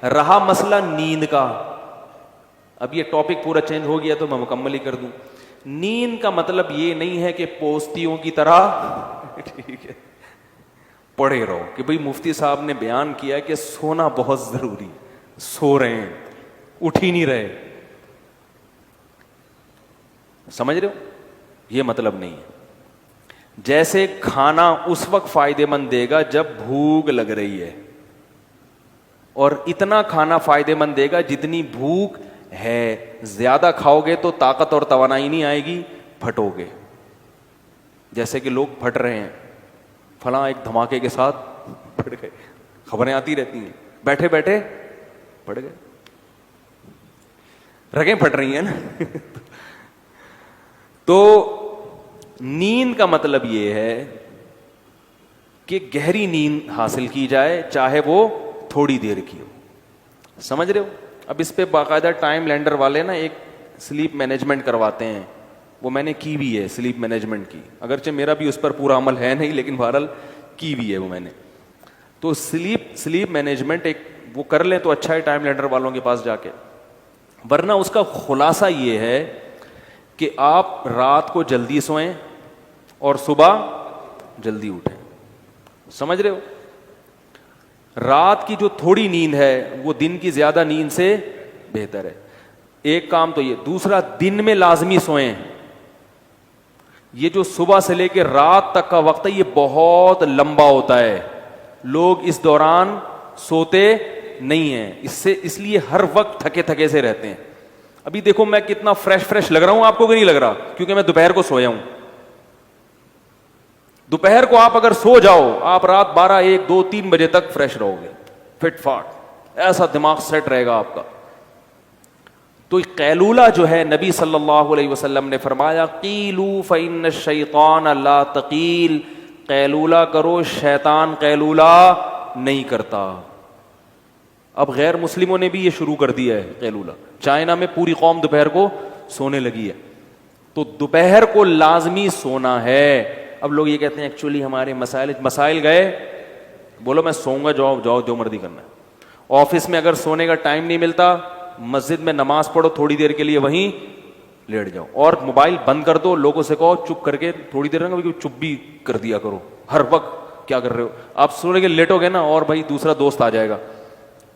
رہا مسئلہ نیند کا، اب یہ ٹاپک پورا چینج ہو گیا تو میں مکمل ہی کر دوں. نیند کا مطلب یہ نہیں ہے کہ پوستیوں کی طرح ٹھیک ہے پڑے رہو کہ بھئی مفتی صاحب نے بیان کیا کہ سونا بہت ضروری، سو رہے ہیں اٹھ ہی نہیں رہے. سمجھ رہے ہو؟ یہ مطلب نہیں ہے. جیسے کھانا اس وقت فائدے مند دے گا جب بھوک لگ رہی ہے، اور اتنا کھانا فائدے مند دے گا جتنی بھوک ہے. زیادہ کھاؤ گے تو طاقت اور توانائی نہیں آئے گی، پھٹو گے. جیسے کہ لوگ پھٹ رہے ہیں، فلاں ایک دھماکے کے ساتھ پھٹ گئے، خبریں آتی رہتی ہیں، بیٹھے بیٹھے پھٹ گئے، رگیں پھٹ رہی ہیں نا. تو نیند کا مطلب یہ ہے کہ گہری نیند حاصل کی جائے، چاہے وہ تھوڑی دیر کی ہو. سمجھ رہے ہو؟ اب اس پہ باقاعدہ ٹائم لینڈر والے نا ایک سلیپ مینجمنٹ کرواتے ہیں، وہ میں نے کی بھی ہے سلیپ مینجمنٹ کی، اگرچہ میرا بھی اس پر پورا عمل ہے نہیں لیکن بہرحال کی بھی ہے وہ میں نے. تو سلیپ مینجمنٹ ایک وہ کر لیں تو اچھا ہے ٹائم لینڈر والوں کے پاس جا کے. ورنہ اس کا خلاصہ یہ ہے کہ آپ رات کو جلدی سوئیں اور صبح جلدی اٹھیں. سمجھ رہے ہو؟ رات کی جو تھوڑی نیند ہے وہ دن کی زیادہ نیند سے بہتر ہے. ایک کام تو یہ. دوسرا، دن میں لازمی سوئیں. یہ جو صبح سے لے کے رات تک کا وقت ہے یہ بہت لمبا ہوتا ہے، لوگ اس دوران سوتے نہیں ہیں، اس لیے ہر وقت تھکے تھکے سے رہتے ہیں. ابھی دیکھو میں کتنا فریش لگ رہا ہوں، آپ کو نہیں لگ رہا؟ کیونکہ میں دوپہر کو سویا ہوں. دوپہر کو آپ اگر سو جاؤ، آپ رات 12 1 2 3 بجے تک فریش رہو گے، فٹ فاٹ، ایسا دماغ سیٹ رہے گا آپ کا. تو قیلولہ جو ہے نبی صلی اللہ علیہ وسلم نے فرمایا قیلوا فإن الشیطان لا تقیل، قیلولہ کرو، شیطان قیلولہ نہیں کرتا. اب غیر مسلموں نے بھی یہ شروع کر دیا ہے قیلولہ. چائنا میں پوری قوم دوپہر کو سونے لگی ہے. تو دوپہر کو لازمی سونا ہے. اب لوگ یہ کہتے ہیں ایکچولی ہمارے مسائل گئے، بولو میں سوؤں گا، جاؤ جو مرضی کرنا ہے. آفس میں اگر سونے کا ٹائم نہیں ملتا، مسجد میں نماز پڑھو تھوڑی دیر کے لیے، وہیں لیٹ جاؤ، اور موبائل بند کر دو. لوگوں سے کہو چپ کر کے تھوڑی دیر رہنا، چپ بھی کر دیا کرو. ہر وقت کیا کر رہے ہو آپ؟ سونے کے لیٹو گے نا، اور بھائی دوسرا دوست آ جائے گا،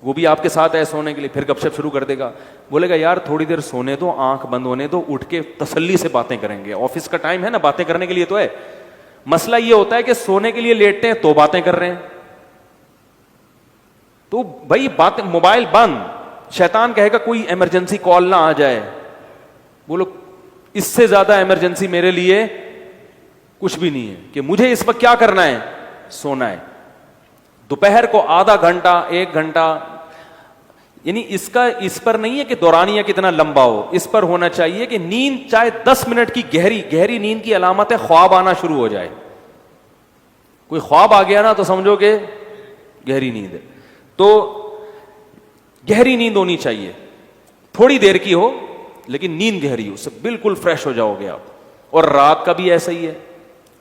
وہ بھی آپ کے ساتھ ہے سونے کے لیے، پھر گپ شپ شروع کر دے گا. بولے گا یار تھوڑی دیر سونے دو، آنکھ بند ہونے دو، اٹھ کے تسلی سے باتیں کریں گے. آفس کا ٹائم ہے نا، باتیں کرنے کے لیے تو ہے. مسئلہ یہ ہوتا ہے کہ سونے کے لیے لیٹتے ہیں تو باتیں کر رہے ہیں. تو بھائی بات، موبائل بند. شیطان کہے گا کوئی ایمرجنسی کال نہ آ جائے. بولو اس سے زیادہ ایمرجنسی میرے لیے کچھ بھی نہیں ہے کہ مجھے اس وقت کیا کرنا ہے، سونا ہے. دوپہر کو آدھا گھنٹہ 1 گھنٹہ، یعنی اس پر نہیں ہے کہ دورانیہ کتنا لمبا ہو، اس پر ہونا چاہیے کہ نیند چاہے 10 منٹ کی گہری نیند کی علامت ہے خواب آنا شروع ہو جائے. کوئی خواب آ گیا نا تو سمجھو کہ گہری نیند ہے. تو گہری نیند ہونی چاہیے، تھوڑی دیر کی ہو لیکن نیند گہری ہو، اس سے بالکل فریش ہو جاؤ گے آپ. اور رات کا بھی ایسا ہی ہے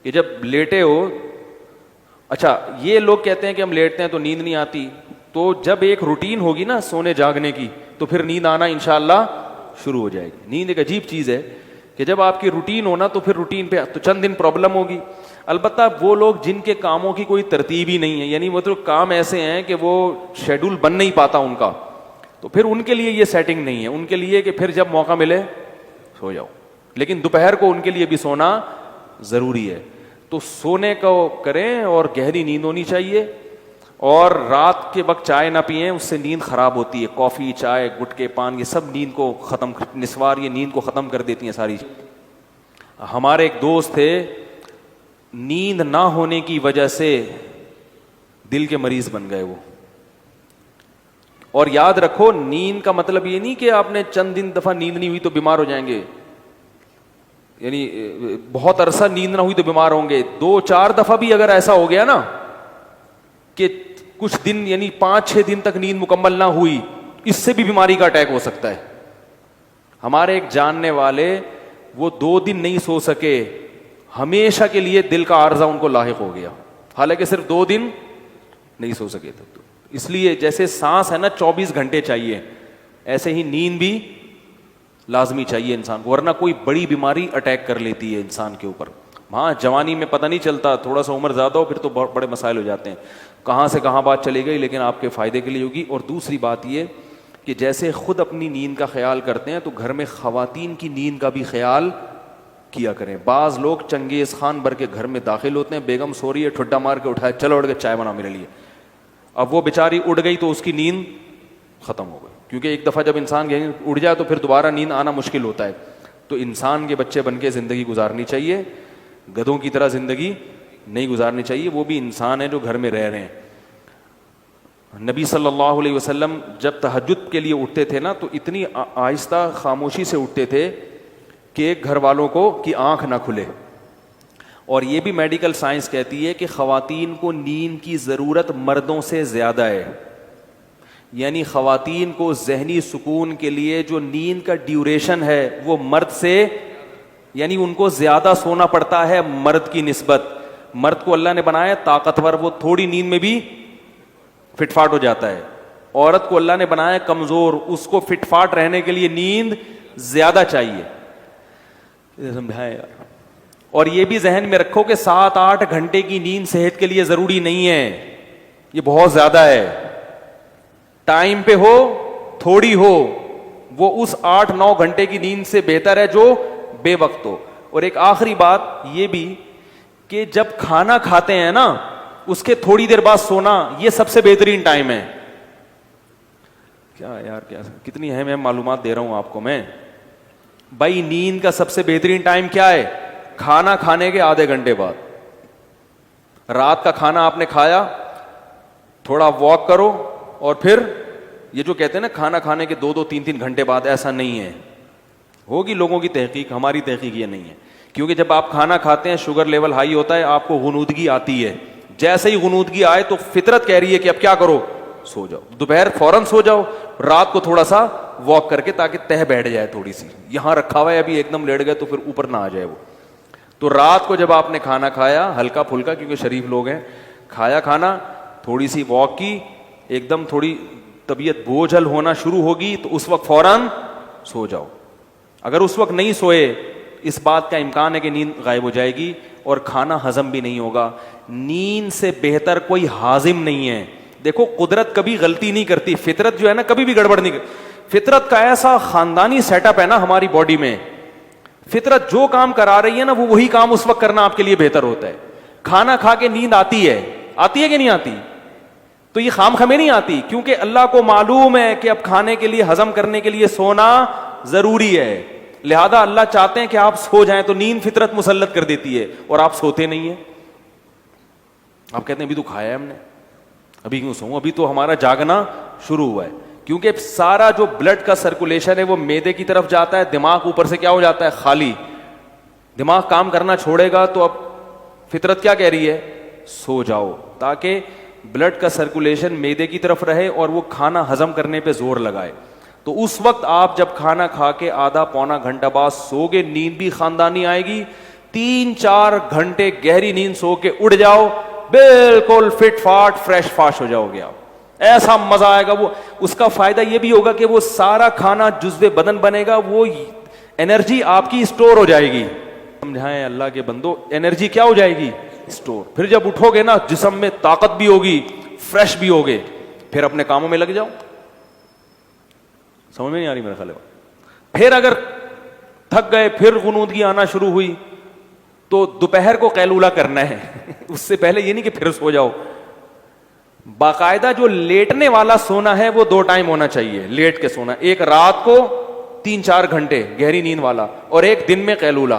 کہ جب لیٹے ہو، اچھا یہ لوگ کہتے ہیں کہ ہم لیٹتے ہیں تو نیند نہیں آتی. تو جب ایک روٹین ہوگی نا سونے جاگنے کی تو پھر نیند آنا انشاءاللہ شروع ہو جائے گی. نیند ایک عجیب چیز ہے کہ جب آپ کی روٹین ہونا تو پھر روٹین پہ تو چند دن پرابلم ہوگی. البتہ وہ لوگ جن کے کاموں کی کوئی ترتیب ہی نہیں ہے، یعنی وہ تو کام ایسے ہیں کہ وہ شیڈول بن نہیں پاتا ان کا، تو پھر ان کے لیے یہ سیٹنگ نہیں ہے. ان کے لیے کہ پھر جب موقع ملے سو جاؤ. لیکن دوپہر کو ان کے لیے بھی سونا ضروری ہے. تو سونے کو کریں اور گہری نیند ہونی چاہیے. اور رات کے وقت چائے نہ پئیں، اس سے نیند خراب ہوتی ہے. کافی، چائے، گٹکے، پان، یہ سب نیند کو ختم، نسوار یہ نیند کو ختم کر دیتی ہیں ساری. ہمارے ایک دوست تھے، نیند نہ ہونے کی وجہ سے دل کے مریض بن گئے وہ. اور یاد رکھو نیند کا مطلب یہ نہیں کہ آپ نے چند دن دفعہ نیند نہیں ہوئی تو بیمار ہو جائیں گے، یعنی بہت عرصہ نیند نہ ہوئی تو بیمار ہوں گے. 2-4 دفعہ بھی اگر ایسا ہو گیا نا کہ کچھ دن یعنی 5-6 دن تک نیند مکمل نہ ہوئی، اس سے بھی بیماری کا اٹیک ہو سکتا ہے. ہمارے ایک جاننے والے وہ 2 دن نہیں سو سکے، ہمیشہ کے لیے دل کا عارضہ ان کو لاحق ہو گیا، حالانکہ صرف 2 دن نہیں سو سکے تھے. اس لیے جیسے سانس ہے نا 24 گھنٹے چاہیے، ایسے ہی نیند بھی لازمی چاہیے انسان کو، ورنہ کوئی بڑی بیماری اٹیک کر لیتی ہے انسان کے اوپر. ہاں جوانی میں پتہ نہیں چلتا، تھوڑا سا عمر زیادہ ہو پھر تو بڑے مسائل ہو جاتے ہیں، کہاں سے کہاں بات چلی گئی، لیکن آپ کے فائدے کے لیے ہوگی. اور دوسری بات یہ کہ جیسے خود اپنی نیند کا خیال کرتے ہیں تو گھر میں خواتین کی نیند کا بھی خیال کیا کریں. بعض لوگ چنگیز خان بھر کے گھر میں داخل ہوتے ہیں، بیگم سو رہی ہے، ٹھڈا مار کے اٹھایا، چلو اٹھ کے چائے بنا میرے لیے. اب وہ بیچاری اڑ گئی تو اس کی نیند ختم ہو گئی، کیونکہ ایک دفعہ جب انسان اڑ جائے تو پھر دوبارہ نیند آنا مشکل ہوتا ہے. تو انسان کے بچے بن کے زندگی گزارنی چاہیے، گدھوں کی طرح زندگی نہیں گزارنی چاہیے. وہ بھی انسان ہیں جو گھر میں رہ رہے ہیں. نبی صلی اللہ علیہ وسلم جب تہجد کے لیے اٹھتے تھے نا تو اتنی آہستہ خاموشی سے اٹھتے تھے کہ گھر والوں کو کی آنکھ نہ کھلے. اور یہ بھی میڈیکل سائنس کہتی ہے کہ خواتین کو نیند کی ضرورت مردوں سے زیادہ ہے. یعنی خواتین کو ذہنی سکون کے لیے جو نیند کا ڈیوریشن ہے وہ مرد سے، یعنی ان کو زیادہ سونا پڑتا ہے مرد کی نسبت. مرد کو اللہ نے بنایا طاقتور، وہ تھوڑی نیند میں بھی فٹ فاٹ ہو جاتا ہے. عورت کو اللہ نے بنایا کمزور، اس کو فٹ فاٹ رہنے کے لیے نیند زیادہ چاہیے. سمجھائے یار. اور یہ بھی ذہن میں رکھو کہ 7-8 گھنٹے کی نیند صحت کے لیے ضروری نہیں ہے، یہ بہت زیادہ ہے. ٹائم پہ ہو تھوڑی ہو، وہ اس 8-9 گھنٹے کی نیند سے بہتر ہے جو بے وقت ہو. اور ایک آخری بات یہ بھی کہ جب کھانا کھاتے ہیں نا اس کے تھوڑی دیر بعد سونا، یہ سب سے بہترین ٹائم ہے. کیا یار، کیا کتنی اہم معلومات دے رہا ہوں آپ کو میں. بھائی نیند کا سب سے بہترین ٹائم کیا ہے؟ کھانا کھانے کے آدھے گھنٹے بعد. رات کا کھانا آپ نے کھایا، تھوڑا واک کرو، اور پھر یہ جو کہتے ہیں نا کھانا کھانے کے 2-3 گھنٹے بعد، ایسا نہیں ہے. ہوگی لوگوں کی تحقیق، ہماری تحقیق یہ نہیں ہے. کیونکہ جب آپ کھانا کھاتے ہیں شوگر لیول ہائی ہوتا ہے، آپ کو غنودگی آتی ہے. جیسے ہی غنودگی آئے تو فطرت کہہ رہی ہے کہ اب کیا کرو، سو جاؤ. دوپہر فوراً سو جاؤ، رات کو تھوڑا سا واک کر کے تاکہ تہ بیٹھ جائے تھوڑی سی. یہاں رکھا ہوا ہے ابھی ایک دم لیٹ گئے تو پھر اوپر نہ آ جائے وہ. تو رات کو جب آپ نے کھانا کھایا ہلکا پھلکا، کیونکہ شریف لوگ ہیں، کھایا کھانا، تھوڑی سی واک کی، ایک دم تھوڑی طبیعت بوجھل ہونا شروع ہوگی تو اس وقت فوراً سو جاؤ. اگر اس وقت نہیں سوئے، اس بات کا امکان ہے کہ نیند غائب ہو جائے گی اور کھانا ہضم بھی نہیں ہوگا. نیند سے بہتر کوئی ہاضم نہیں ہے. دیکھو قدرت کبھی غلطی نہیں کرتی، فطرت جو ہے نا کبھی بھی گڑبڑ نہیں کرتی. فطرت کا ایسا خاندانی سیٹ اپ ہے نا ہماری باڈی میں، فطرت جو کام کرا رہی ہے نا وہ وہی کام اس وقت کرنا آپ کے لیے بہتر ہوتا ہے. کھانا کھا کے نیند آتی ہے کہ نہیں آتی؟ تو یہ خام خمیں نہیں آتی، کیونکہ اللہ کو معلوم ہے کہ اب کھانے کے لیے، ہضم کرنے کے لیے سونا ضروری ہے. لہذا اللہ چاہتے ہیں کہ آپ سو جائیں، تو نیند فطرت مسلط کر دیتی ہے اور آپ سوتے نہیں ہیں. آپ کہتے ہیں ابھی تو کھایا ہے ہم نے، ابھی کیوں سوؤں؟ ابھی تو ہمارا جاگنا شروع ہوا ہے. کیونکہ سارا جو بلڈ کا سرکولیشن ہے وہ معدے کی طرف جاتا ہے، دماغ اوپر سے کیا ہو جاتا ہے؟ خالی. دماغ کام کرنا چھوڑے گا تو اب فطرت کیا کہہ رہی ہے؟ سو جاؤ، تاکہ بلڈ کا سرکولیشن معدے کی طرف رہے اور وہ کھانا ہضم کرنے پہ زور لگائے. تو اس وقت آپ جب کھانا کھا کے آدھا پونا گھنٹہ بعد سو گے، نیند بھی خاندانی آئے گی. 3-4 گھنٹے گہری نیند سو کے اڑ جاؤ، بالکل فٹ فاٹ فریش فاش ہو جاؤ گے آپ. ایسا مزہ آئے گا. وہ اس کا فائدہ یہ بھی ہوگا کہ وہ سارا کھانا جزو بدن بنے گا، وہ انرجی آپ کی اسٹور ہو جائے گی. سمجھائیں اللہ کے بندو، انرجی کیا ہو جائے گی؟ اسٹور. پھر جب اٹھو گے نا جسم میں طاقت بھی ہوگی، فریش بھی ہوگے، پھر اپنے کاموں میں لگ جاؤ. سمجھ میں نہیں آ رہی میرا خیال ہے. پھر اگر تھک گئے، پھر غنودگی آنا شروع ہوئی، تو دوپہر کو قیلولہ کرنا ہے. اس سے پہلے یہ نہیں کہ پھر سو جاؤ. باقاعدہ جو لیٹنے والا سونا ہے وہ 2 ٹائم ہونا چاہیے. لیٹ کے سونا، ایک رات کو 3-4 گھنٹے گہری نیند والا، اور ایک دن میں قیلولہ.